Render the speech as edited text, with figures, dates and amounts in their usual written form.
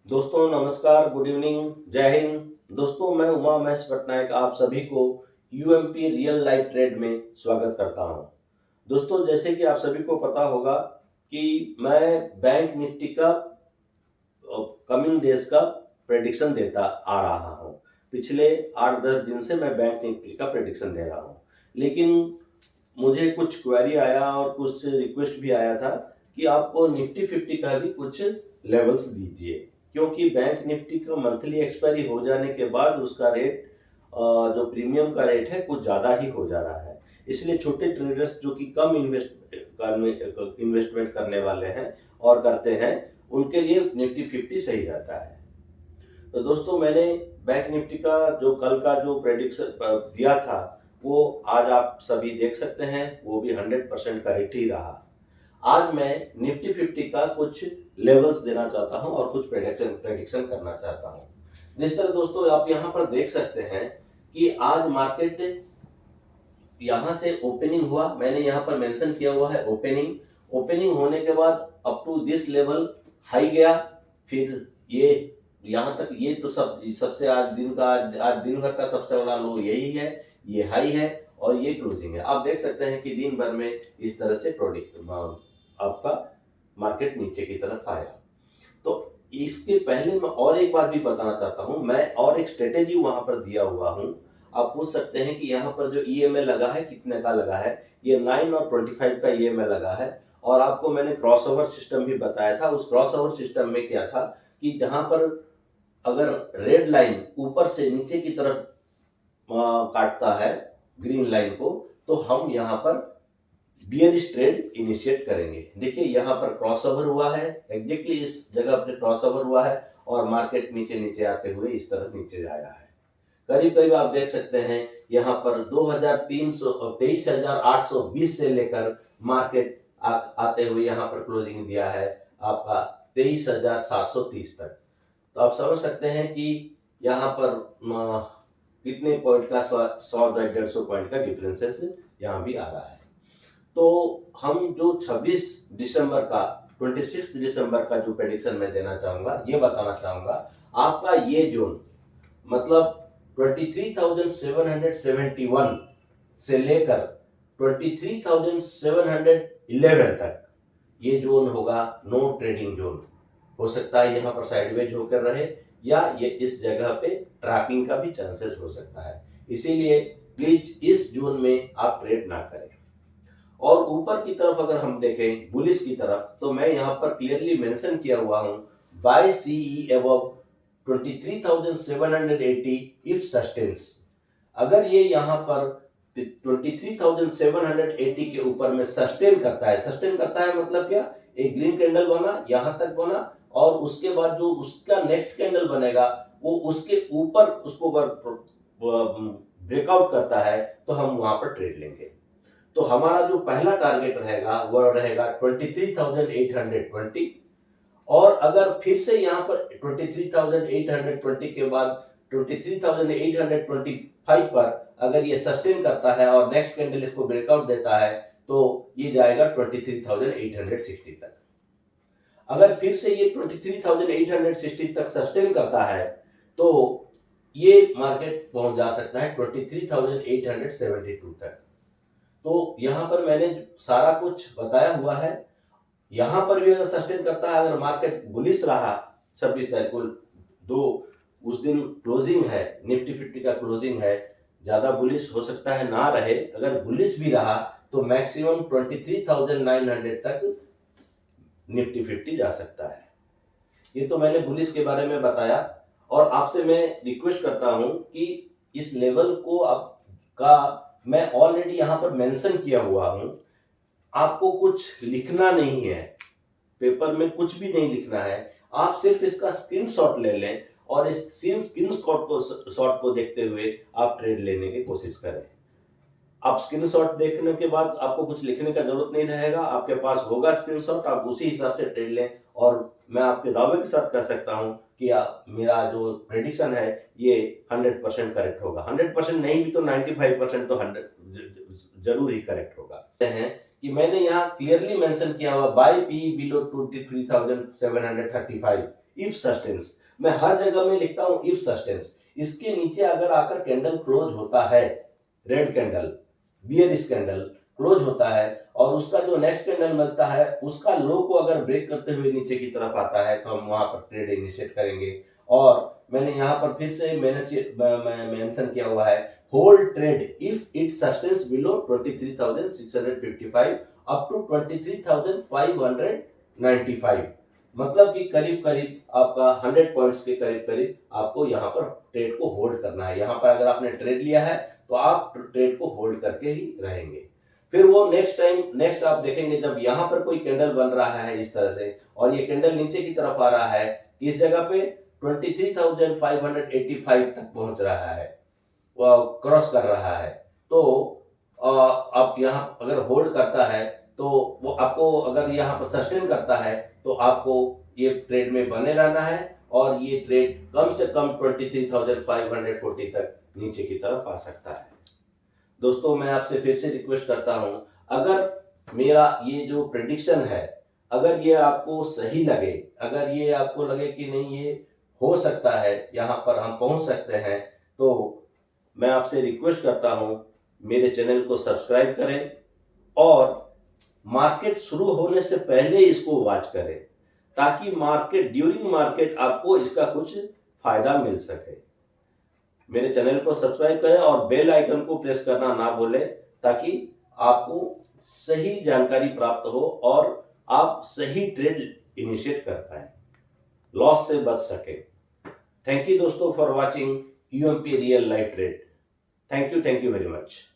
दोस्तों नमस्कार, good evening, जय हिंद। दोस्तों मैं उमा महेश पटनायक आप सभी को यूएमपी रियल लाइफ ट्रेड में स्वागत करता हूं। दोस्तों जैसे कि आप सभी को पता होगा कि मैं बैंक निफ्टी का कमिंग डेज का प्रेडिक्शन देता आ रहा हूं। पिछले 8-10 दिन से मैं बैंक निफ्टी का प्रेडिक्शन दे रहा हूं, लेकिन मुझे कुछ क्वेरी आया और कुछ रिक्वेस्ट भी आया था कि आपको निफ्टी 50 का भी कुछ लेवल्स दीजिए, क्योंकि बैंक निफ्टी का मंथली एक्सपायरी हो जाने के बाद उसका रेट जो प्रीमियम का रेट है कुछ ज़्यादा ही हो जा रहा है। इसलिए छोटे ट्रेडर्स जो कि कम इन्वेस्टमेंट करने वाले हैं और करते हैं, उनके लिए निफ्टी 50 सही रहता है। तो दोस्तों मैंने बैंक निफ्टी का जो कल का जो प्रेडिक्शन दिया था वो आज आप सभी देख सकते हैं, वो भी 100% करेक्ट ही रहा। आज मैं निफ्टी 50 का कुछ लेवल्स देना चाहता हूं और कुछ प्रेडिक्शन करना चाहता हूं। जिस तरह दोस्तों आप यहां पर देख सकते हैं कि आज मार्केट यहां से ओपनिंग हुआ, मैंने यहां पर मेंशन किया हुआ है ओपनिंग होने के बाद up to this level high गया, फिर ये यहां तक, ये तो सबसे आज दिन भर का सबसे बड़ा लो यही है, ये हाई है और ये क्लोजिंग है। आप देख सकते हैं कि दिन भर में इस तरह से आपका मार्केट नीचे की तरफ आया। तो इसके पहले मैं और एक बात भी बताना चाहता हूं, मैं और एक स्ट्रेटेजी वहां पर दिया हुआ हूं। आप पूछ सकते हैं कि यहाँ पर जो ईएमए लगा है कितने का लगा है, ये 9 और 25 का ईएमए लगा है। और आपको मैंने क्रॉसओवर सिस्टम भी बताया था। उस क्रॉसओवर सिस्टम में क्या था कि जहां पर अगर रेड लाइन ऊपर से नीचे की तरफ काटता है ग्रीन लाइन को, तो हम यहाँ पर बियरिश ट्रेड इनिशिएट करेंगे। देखिए यहाँ पर क्रॉसओवर हुआ है, एग्जैक्टली इस जगह पर क्रॉसओवर हुआ है और मार्केट नीचे नीचे आते हुए इस तरह नीचे आया है। करीब करीब आप देख सकते हैं यहाँ पर 23,820 से लेकर मार्केट आते हुए यहाँ पर क्लोजिंग दिया है आपका 23,730 तक। तो आप समझ सकते हैं कि यहाँ पर कितने पॉइंट का 100-150 पॉइंट का डिफरेंसेस यहाँ भी आ रहा है। तो हम जो 26 दिसंबर का जो प्रेडिक्शन मैं देना चाहूंगा, ये बताना चाहूंगा, आपका ये जोन मतलब 23,771 से लेकर 23,711 तक ये जोन होगा नो ट्रेडिंग जोन। हो सकता है यहाँ पर साइडवेज होकर रहे या ये इस जगह पे ट्रैपिंग का भी चांसेस हो सकता है। इसीलिए प्लीज इस जोन में आप ट्रेड ना करें। और ऊपर की तरफ अगर हम देखें बुलिश की तरफ, तो मैं यहाँ पर क्लियरली मेंशन किया हुआ हूँ by CE above 23,780 if sustains. अगर ये यहाँ पर 23,780 के ऊपर में सस्टेन करता है मतलब क्या, एक ग्रीन कैंडल बना, यहाँ तक बना और उसके बाद जो उसका नेक्स्ट कैंडल बनेगा वो उसके ऊपर उसको ब्रेकआउट करता है, तो हम वहां पर ट्रेड लेंगे। तो हमारा जो पहला टारगेट रहेगा वह रहेगा 23,820। और अगर फिर से यहाँ पर 23,820 के बाद 23,825 पर अगर ये सस्टेन करता है और नेक्स्ट कैंडल इसको ब्रेकआउट देता है, तो ये जाएगा 23,860 तक। अगर फिर से ये 23,860 तक सस्टेन करता है तो ये मार्केट पहुंच जा सकता है 23,872 तक। तो यहाँ पर मैंने सारा कुछ बताया हुआ है। यहाँ पर भी अगर सस्टेन करता है, अगर मार्केट बुलिश रहा 26 तारीख को, उस दिन क्लोजिंग है, निफ्टी 50 का क्लोजिंग है, ज्यादा बुलिश हो सकता है ना रहे, अगर बुलिश भी रहा तो मैक्सिमम 23,900 तक निफ्टी 50 जा सकता है। ये तो मैंने बुलिश के बारे में बताया। और आपसे मैं रिक्वेस्ट करता हूं कि इस लेवल को आपका मैं ऑलरेडी यहाँ पर मेंशन किया हुआ हूं, आपको कुछ लिखना नहीं है, पेपर में कुछ भी नहीं लिखना है, आप सिर्फ इसका स्क्रीनशॉट ले लें और इस शॉट को देखते हुए आप ट्रेड लेने की कोशिश करें। आप स्क्रीनशॉट देखने के बाद आपको कुछ लिखने का जरूरत नहीं रहेगा, आपके पास होगा स्क्रीनशॉट, आप उसी हिसाब से ट्रेड लें। और मैं आपके दावे के साथ कह सकता हूं कि मेरा जो प्रेडिक्शन है ये 100% करेक्ट होगा। 100% नहीं भी तो 95% तो 100 जरूर ही करेक्ट होगा। हैं कि मैंने यहाँ क्लियरली मेंशन किया हुआ by P below 23,735 if sustains, मैं हर जगह में लिखता हूं इफ सस्टेंस। इसके नीचे अगर आकर कैंडल क्लोज होता है, red candle, bearish candle close होता है और उसका जो नेक्स्ट कैंडल मिलता है उसका लो को अगर ब्रेक करते हुए नीचे की तरफ आता है तो हम वहां पर ट्रेड इनिशिएट करेंगे। और मैंने यहाँ पर फिर से मेंशन किया हुआ है, hold trade if it sustains below 23,655 up to 23,595, मतलब कि करीब करीब आपका 100 पॉइंट्स के करीब करीब आपको यहाँ पर ट्रेड को होल्ड करना है। यहाँ पर अगर आपने ट्रेड लिया है तो आप ट्रेड को होल्ड करके ही रहेंगे। फिर वो नेक्स्ट आप देखेंगे जब यहाँ पर कोई कैंडल बन रहा है इस तरह से और ये कैंडल नीचे की तरफ आ रहा है, इस जगह पे 23,585 तक पहुंच रहा है, क्रॉस कर रहा है, तो आप यहाँ अगर होल्ड करता है तो वो आपको अगर यहाँ पर सस्टेन करता है तो आपको ये ट्रेड में बने रहना है और ये ट्रेड कम से कम 23,540 तक नीचे की तरफ आ सकता है। दोस्तों मैं आपसे फिर से रिक्वेस्ट करता हूं, अगर मेरा ये जो प्रेडिक्शन है अगर ये आपको सही लगे, अगर ये आपको लगे कि नहीं ये हो सकता है, यहाँ पर हम पहुंच सकते हैं, तो मैं आपसे रिक्वेस्ट करता हूं मेरे चैनल को सब्सक्राइब करें और मार्केट शुरू होने से पहले इसको वॉच करें ताकि ड्यूरिंग मार्केट आपको इसका कुछ फायदा मिल सके। मेरे चैनल को सब्सक्राइब करें और बेल आइकन को प्रेस करना ना भूलें ताकि आपको सही जानकारी प्राप्त हो और आप सही ट्रेड इनिशिएट कर पाए, लॉस से बच सके। थैंक यू दोस्तों for watching UMP real live trade. Thank you very much.